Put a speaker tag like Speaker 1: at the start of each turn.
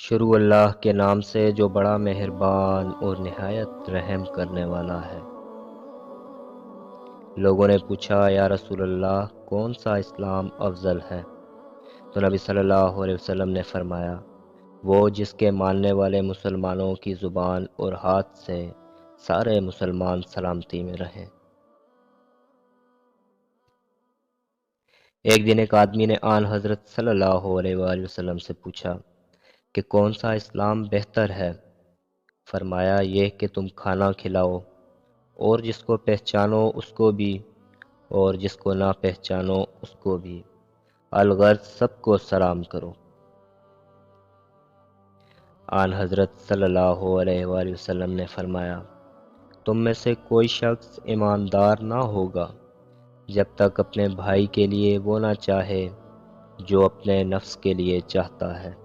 Speaker 1: शुरू अल्लाह के नाम से जो बड़ा मेहरबान और निहायत रहम करने वाला है। लोगों ने पूछा, या रसूल अल्लाह, कौन सा इस्लाम अफजल है? तो नबी सल्लल्लाहु अलैहि वसल्लम ने फरमाया, वो जिसके मानने वाले मुसलमानों की ज़ुबान और हाथ से सारे मुसलमान सलामती में रहें। एक दिन एक आदमी ने आन हज़रत सल्लल्लाहु अलैहि वसल्लम से पूछा कि कौन सा इस्लाम बेहतर है। फरमाया, ये कि तुम खाना खिलाओ और जिसको पहचानो उसको भी और जिसको ना पहचानो उसको भी, अलगर्ज सबको सलाम करो। आन हज़रत सल्लल्लाहु अलैहि वसल्लम ने फरमाया, तुम में से कोई शख्स ईमानदार ना होगा जब तक अपने भाई के लिए वो ना चाहे जो अपने नफ्स के लिए चाहता है।